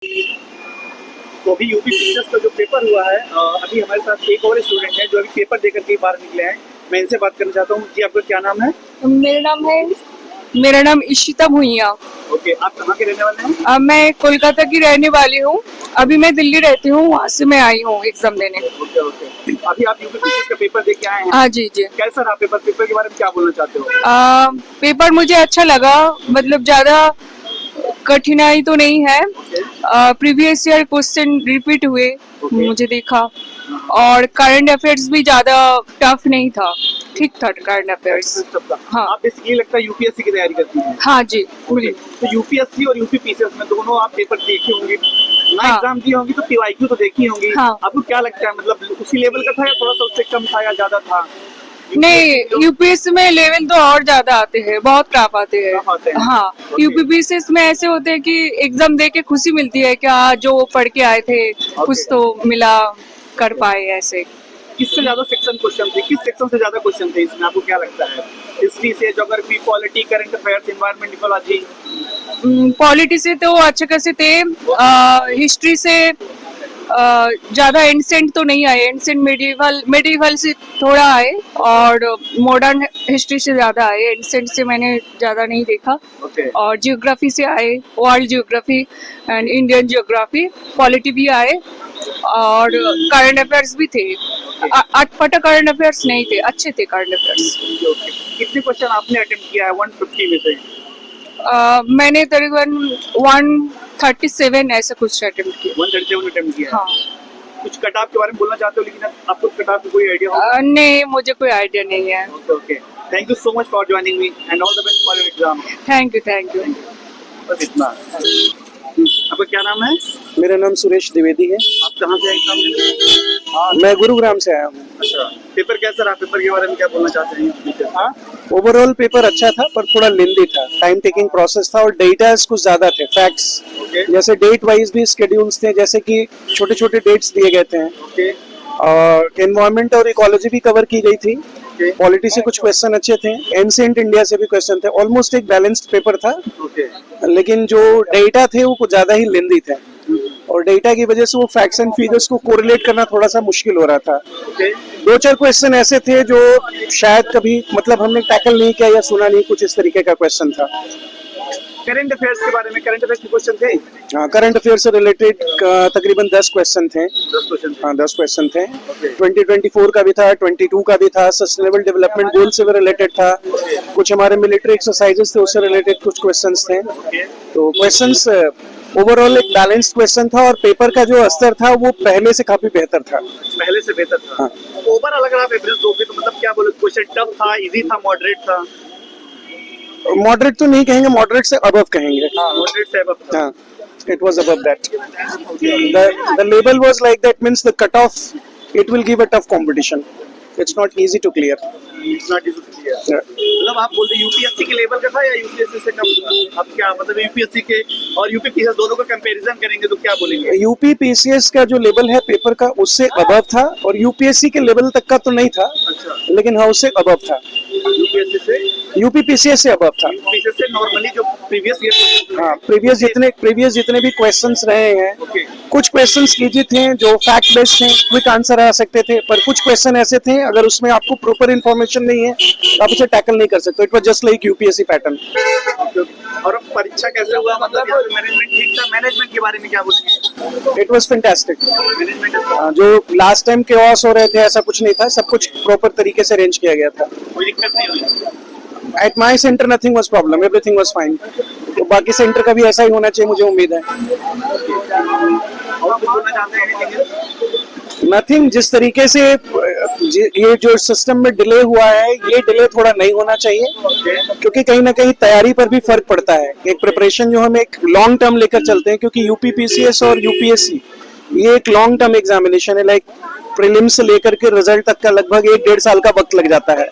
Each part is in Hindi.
तो अभी यूपी टीचर्स का जो पेपर हुआ है, अभी हमारे साथ एक और स्टूडेंट है जो अभी पेपर देकर के बाहर निकले हैं। मैं इनसे बात करना चाहता हूँ। जी, आपका क्या नाम है? मेरा नाम इशिता भुइया। ओके, आप कहाँ के रहने वाले हैं? मैं कोलकाता की रहने वाली हूँ। अभी मैं दिल्ली रहती हूँ, वहाँ से मैं आई हूँ एग्जाम देने। ओके ओके, अभी आप यूपी टीचर्स का पेपर दे के आए हैं। हाँ जी जी। कैसा रहा पेपर? पेपर के बारे में क्या बोलना चाहते हो? पेपर मुझे अच्छा लगा, मतलब ज्यादा कठिनाई तो नहीं है। प्रीवियस ईयर क्वेश्चन रिपीट हुए मुझे देखा, और करंट अफेयर्स भी ज्यादा टफ नहीं था, ठीक था करंट अफेयर्स। हाँ। आप बेसिकली लगता है यूपीएससी की तैयारी करती हैं? हाँ जी बिल्कुल। तो यूपीएससी और यूपी पीसीएस में दोनों आप पेपर देखे होंगे ना? हाँ। एग्जाम दी होंगी तो पीवाईक्यू तो देखी होंगी। हाँ। आपको क्या लगता है, मतलब उसी लेवल का था या थोड़ा सा उससे कम था या ज्यादा था? नहीं, यूपीएससी में लेवल तो और ज्यादा आते हैं, बहुत टफ आते हैं। हाँ, यूपीपीसीएस में ऐसे होते हैं कि एग्जाम दे के खुशी मिलती है, क्या जो पढ़ के आए थे कुछ तो मिला, कर पाए ऐसे। किससे ज्यादा सेक्शन क्वेश्चन थे? किस सेक्शन से ज्यादा क्वेश्चन थे इसमें, आपको क्या लगता है? हिस्ट्री से, geography, polity, current affairs, environment, ecology? Polity से तो अच्छे खासे थे। हिस्ट्री से ज्यादा एंसेंट तो नहीं आए, एंसेंट मेडिवल से थोड़ा आए, और मॉडर्न हिस्ट्री से ज्यादा आए। एंसेंट से मैंने ज्यादा नहीं देखा। और जियोग्राफी से आए, world geography and Indian geography. Polity भी आए, और करंट अफेयर्स भी थे। अटपटा करंट अफेयर्स नहीं थे, अच्छे थे करंट अफेयर्स। कितने क्वेश्चन आपने अटेम्प्ट किया है 150 में से? मैंने तकरीबन 137 ऐसा कुछ अटेम्प्ट किया। 137 अटेम्प्ट किया। हाँ। कुछ कट ऑफ के बारे में बोलना चाहते हो, लेकिन आपको कट ऑफ का कोई आइडिया हो? नहीं, मुझे कोई आइडिया नहीं है। Okay, thank you so much for joining me and all the best for your exam. Thank you. बस इतना। आपका क्या नाम है? मेरा नाम सुरेश द्विवेदी है। आप कहाँ से एग्जाम देने? मैं गुरुग्राम से आया हूँ। अच्छा, पेपर कैसा रहा? पेपर के बारे में क्या बोलना चाहते हैं? हाँ, ओवरऑल पेपर अच्छा था, पर थोड़ा लेंदी था, टाइम टेकिंग प्रोसेस था, और डेटास कुछ ज्यादा थे, फैक्ट्स जैसे डेट वाइज भी स्केड्यूल्स थे, जैसे कि छोटे छोटे डेट्स दिए गए थे। और एनवायरमेंट और इकोलॉजी भी कवर की गई थी। पॉलिटी से कुछ क्वेश्चन अच्छे थे, एंशिएंट इंडिया से भी क्वेश्चन थे। ऑलमोस्ट एक बैलेंस्ड पेपर था, लेकिन जो डेटा थे वो कुछ ज्यादा ही लेंदी थे, और डेटा की वजह से वो फैक्ट्स एंड फिगर्स को कोरिलेट करना थोड़ा सा मुश्किल हो रहा था। दो चार क्वेश्चन ऐसे थे जो शायद कभी मतलब हमने टैकल नहीं किया या सुना नहीं, कुछ इस तरीके का क्वेश्चन था। करंट अफेयर्स के बारे में, करंट अफेयर्स के क्वेश्चन थे? हाँ, करंट अफेयर से रिलेटेड तकरीबन 10 क्वेश्चन थे। 10 क्वेश्चन थे। 2024 का भी था, 22 का भी था, सस्टेनेबल डेवलपमेंट गोल से भी रिलेटेड था, कुछ हमारे मिलिट्री एक्सरसाइजेस थे उससे रिलेटेड कुछ क्वेश्चंस थे। तो क्वेश्चंस ओवरऑल एक बैलेंस्ड क्वेश्चन था, और पेपर का जो स्तर था वो पहले से काफी बेहतर था। पहले से बेहतर था। हाँ। ओवरऑल अगर आप एवरेज दोगे तो मतलब क्या बोले, क्वेश्चन टफ था, इजी था, मॉडरेट था? मॉडरेट तो नहीं कहेंगे, मॉडरेट से अबव कहेंगे। मॉडरेट से अबव था। हाँ, it was above that. The label was like that, means the cutoff, it will give a tough competition. It's not easy to clear. It's not easy to clear. Yeah. मतलब आप बोलते यूपीएससी के लेवल का था या यूपीएससी से कम था? अब क्या मतलब यूपीएससी के और यूपी पीसीएस दोनों का कंपैरिजन करेंगे तो क्या बोलेंगे? यूपी पीसीएस का जो लेवल है पेपर का उससे अबव था, और यूपीएससी के लेवल तक का तो नहीं था। अच्छा, लेकिन हाँ उससे अबव था। यूपीएससी से, यूपी पीसीएस से अबव था। पीसीएस से नॉर्मली जो प्रीवियस ईयर, हाँ, प्रीवियस जितने भी क्वेश्चंस रहे हैं, कुछ क्वेश्चंस ईजी थे जो फैक्ट बेस्ड थे, क्विक आंसर आ सकते थे, पर कुछ क्वेश्चन ऐसे थे अगर उसमें आपको प्रॉपर इन्फॉर्मेशन नहीं है तो आप उसे टैकल नहीं कर सकते। It was just like UPSC pattern. और परीक्षा कैसे हुआ? मतलब मैनेजमेंट ठीक था? मैनेजमेंट के बारे में क्या बोलेंगे? It was fantastic. मैनेजमेंट जो लास्ट टाइम केओस हो रहे थे ऐसा कुछ नहीं था, सब कुछ प्रॉपर तरीके से अरेंज किया गया था। कोई दिक्कत नहीं हुई? At my center nothing was problem, everything was fine. तो बाकी सेंटर का भी ऐसा ही होना चाहिए, मुझे उम्मीद है। और कुछ बोलना चाहते हैं? नथिंग, जिस तरीके से ये जो सिस्टम में डिले हुआ है, ये डिले थोड़ा नहीं होना चाहिए, क्योंकि कहीं ना कहीं तैयारी पर भी फर्क पड़ता है। एक प्रिपरेशन जो हम एक लॉन्ग टर्म लेकर चलते हैं, क्योंकि यूपी पीसीएस और यूपीएससी ये एक लॉन्ग टर्म एग्जामिनेशन है, लाइक प्रीलिम्स से लेकर के रिजल्ट तक का लगभग 1-1.5 साल का वक्त लग जाता है।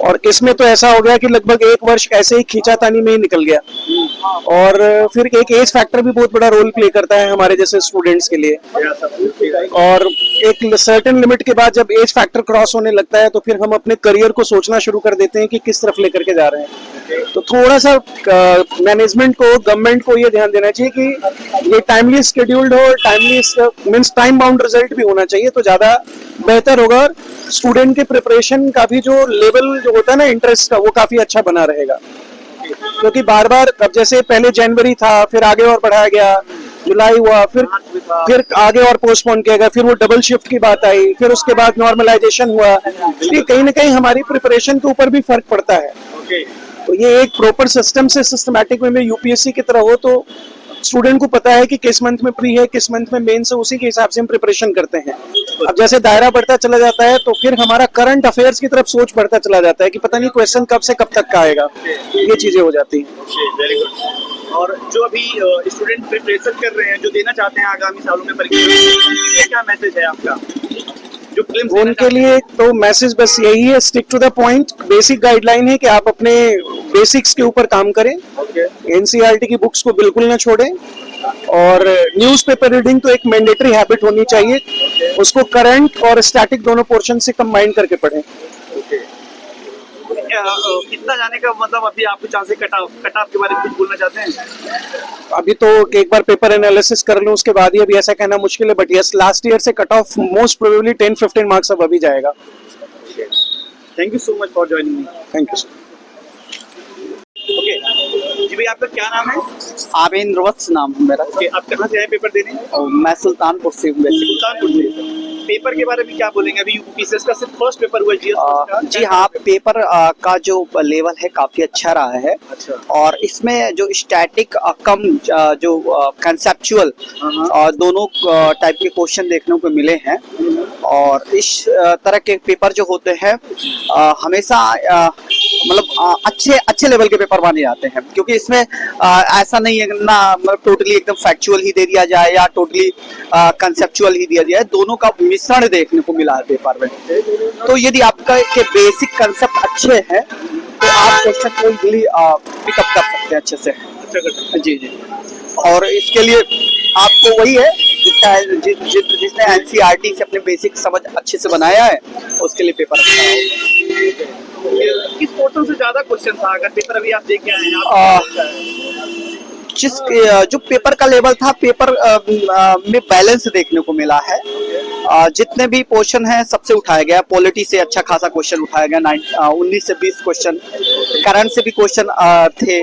और इसमें तो ऐसा हो गया कि लगभग 1 वर्ष ऐसे ही खींचातानी में ही निकल गया, और फिर एक एज फैक्टर भी बहुत बड़ा रोल प्ले करता है हमारे जैसे स्टूडेंट्स के लिए। और एक सर्टेन लिमिट के बाद जब एज फैक्टर क्रॉस होने लगता है तो फिर हम अपने करियर को सोचना शुरू कर देते हैं कि किस तरफ लेकर के जा रहे हैं। तो थोड़ा सा मैनेजमेंट को, गवर्नमेंट को ये ध्यान देना चाहिए कि ये टाइमली शेड्यूल्ड हो, timely means time bound result भी होना चाहिए तो ज्यादा बेहतर होगा। और स्टूडेंट के प्रिपरेशन का भी जो लेवल जो होता है ना इंटरेस्ट का, वो काफी अच्छा बना रहेगा। क्योंकि बार बार, अब जैसे पहले जनवरी था, फिर आगे और बढ़ाया गया, जुलाई हुआ, फिर आगे और पोस्टपोन किया गया, फिर वो डबल शिफ्ट की बात आई, फिर उसके बाद नॉर्मलाइजेशन हुआ। ये कहीं ना कहीं हमारी प्रिपरेशन के ऊपर भी फर्क पड़ता है। तो ये एक प्रॉपर सिस्टम से सिस्टमैटिक वे में यूपीएससी की तरह हो तो स्टूडेंट को पता है कि किस मंथ में प्री है, किस मंथ में मेंस है, उसी के हिसाब से हम प्रिपरेशन करते हैं। अब जैसे दायरा बढ़ता चला जाता है तो फिर हमारा करंट अफेयर्स की तरफ सोच बढ़ता चला जाता है कि पता नहीं क्वेश्चन कब से कब तक का आएगा। ये चीजें हो जाती हैं। Very good. और जो अभी स्टूडेंट प्रिपरेशन कर रहे हैं, जो देना चाहते हैं आगामी सालों में परीक्षा, क्या मैसेज है आपका? जो उनके लिए तो मैसेज बस यही है, stick to the point. Basic guideline है कि आप अपने बेसिक्स के ऊपर काम करें। एनसीईआरटी की बुक्स को बिल्कुल ना छोड़ें और न्यूज़पेपर रीडिंग तो एक मैंडेटरी हैबिट होनी चाहिए। उसको करंट और स्टैटिक दोनों पोर्शन से कंबाइन करके पढ़ें। कितना जाने का मतलब अभी आपको चांस है? कट ऑफ के बारे में कुछ बोलना चाहते हैं? अभी तो एक बार पेपर एनालिसिस कर लूं उसके बाद ही अभी ऐसा कहना मुश्किल है, बट यस लास्ट ईयर से cut off most probably 10-15 marks अब अभी जाएगा। Thank you so much for joining me. Thank you. Okay ji भाई, आपका क्या नाम है? आबिंद्र वत्स नाम है मेरा। ओके, आप कहाँ से आए पेपर देने? और मैं सुल्तानपुर से हूँ वैसे। सुल्तानपुर से। पेपर के बारे में क्या बोलेंगे? अभी यूपीएससी का सिर्फ फर्स्ट पेपर हुआ जीएस का। जी हाँ, पेपर का जो लेवल है काफी अच्छा रहा है। अच्छा। और इसमें जो स्टैटिक कम जो कंसेप्चुअल दोनों टाइप के क्वेश्चन देखने को मिले हैं। और इस तरह के पेपर जो होते हैं हमेशा मतलब अच्छे लेवल के पेपर माने जाते हैं, क्योंकि इसमें ऐसा नहीं है ना मतलब टोटली एकदम फैक्चुअल ही दे दिया जाए या टोटली कंसेप्चुअल ही दिया जाए, दोनों का मिश्रण देखने को मिला है पेपर में। तो यदि आपका के बेसिक कंसेप्ट अच्छे हैं तो आप क्वेश्चन को इजीली पिकअप कर सकते हैं अच्छे से। जी जी। और इसके लिए आपको वही है जिसने एनसीईआरटी से अपने बेसिक समझ अच्छे से बनाया है उसके लिए पेपर अच्छा है। किस पोर्शन से ज्यादा क्वेश्चन था अगर पेपर अभी आप देख के आए हैं? जिस जो पेपर का लेवल था, पेपर में बैलेंस देखने को मिला है। जितने भी क्वेश्चन हैं सबसे उठाया गया। पॉलिटी से अच्छा खासा क्वेश्चन उठाया गया, 19 से 20 क्वेश्चन। करंट से भी क्वेश्चन थे।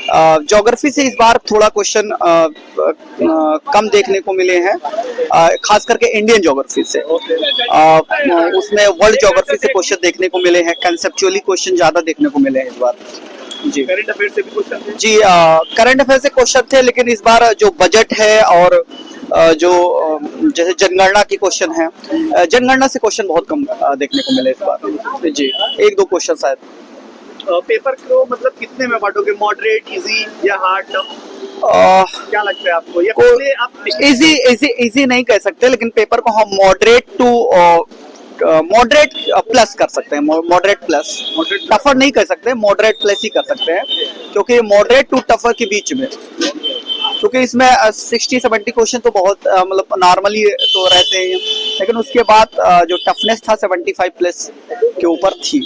ज्योग्राफी से इस बार थोड़ा क्वेश्चन कम देखने को मिले हैं, खास करके इंडियन ज्योग्राफी से। उसमें वर्ल्ड ज्योग्राफी से क्वेश्चन देखने को मिले हैं, कंसेप्चुअली क्वेश्चन ज्यादा देखने को मिले हैं इस बार। जी, करंट अफेयर से भी क्वेश्चन थे? जी, करंट अफेयर से क्वेश्चन थे, लेकिन इस बार जो बजट है और जो जैसे जनगणना की क्वेश्चन है, जनगणना से क्वेश्चन बहुत कम देखने को मिले इस बार। जी, 1-2 क्वेश्चन शायद। पेपर को मतलब कितने में बांटोगे? मॉडरेट, इजी या हार्ड? क्या लगता है आपको? या पहले आप इजी नहीं कह सकते, लेकिन पेपर को हम मॉडरेट प्लस कर सकते हैं। मॉडरेट प्लस, टफर नहीं कह सकते, मॉडरेट प्लस ही कर सकते हैं, क्योंकि मॉडरेट टू टफर के बीच में, क्योंकि इसमें 60-70 क्वेश्चन तो बहुत मतलब नॉर्मली तो रहते हैं, लेकिन उसके बाद जो टफनेस था 75 प्लस के ऊपर थी।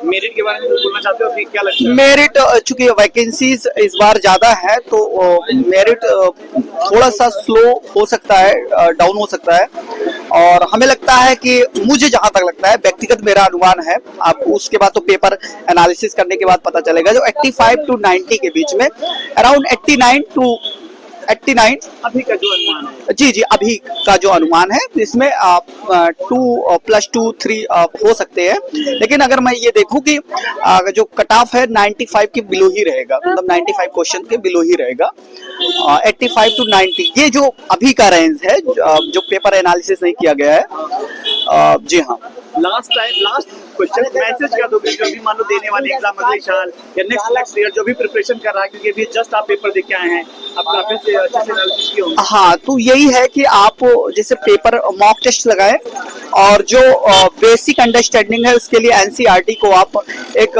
मेरिट के बारे में बोलना चाहते हो? अभी क्या लगता है? मेरिट चूंकि वैकेंसीज इस बार ज्यादा है तो मेरिट थोड़ा सा स्लो हो सकता है, डाउन हो सकता है। और हमें लगता है कि मुझे जहां तक लगता है, व्यक्तिगत मेरा अनुमान है, आपको उसके बाद तो पेपर एनालिसिस करने के बाद पता चलेगा, जो 85 to 90 के बीच में, अराउंड 89 to 89 अभी का जो अनुमान है। जी, अभी का जो अनुमान है इसमें 2+2-3 हो सकते हैं। लेकिन अगर मैं ये देखूं कि जो कट ऑफ है 95 के बिलो ही रहेगा, मतलब 95 क्वेश्चन के बिलो ही रहेगा। 85 to 90 ये जो अभी का रेंज है, जो पेपर एनालिसिस नहीं किया गया है। जी हाँ। लास्ट क्वेश्चन मैसेज क्या दोगे जो भी मान लो देने वाले एग्जाम अगले साल या नेक्स्ट ईयर जो भी प्रिपरेशन कर रहा है, क्योंकि अभी जस्ट आप पेपर देख के आए हैं, आप काफी से अच्छे से एनालिसिस किए होंगे। हाँ, तो यही है कि आप जैसे पेपर मॉक टेस्ट लगाएं और जो बेसिक अंडरस्टैंडिंग है उसके लिए एनसीईआरटी को आप एक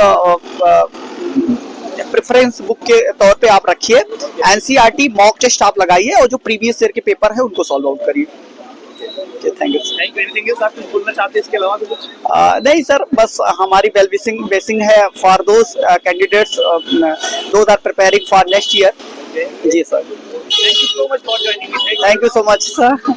प्रेफरेंस बुक के तौर पे आप रखिए। एनसीईआरटी मॉक टेस्ट आप लगाइए और जो प्रीवियस ईयर के पेपर है उनको सॉल्व आउट करिए। Thank you. Thank you. Anything else आप कुछ बोलना चाहते हैं इसके अलावा भी कुछ? नहीं सर, बस हमारी वेल विशिंग है for those candidates those are preparing for next year. जी sir, thank you so much for joining me. Thank you so much sir.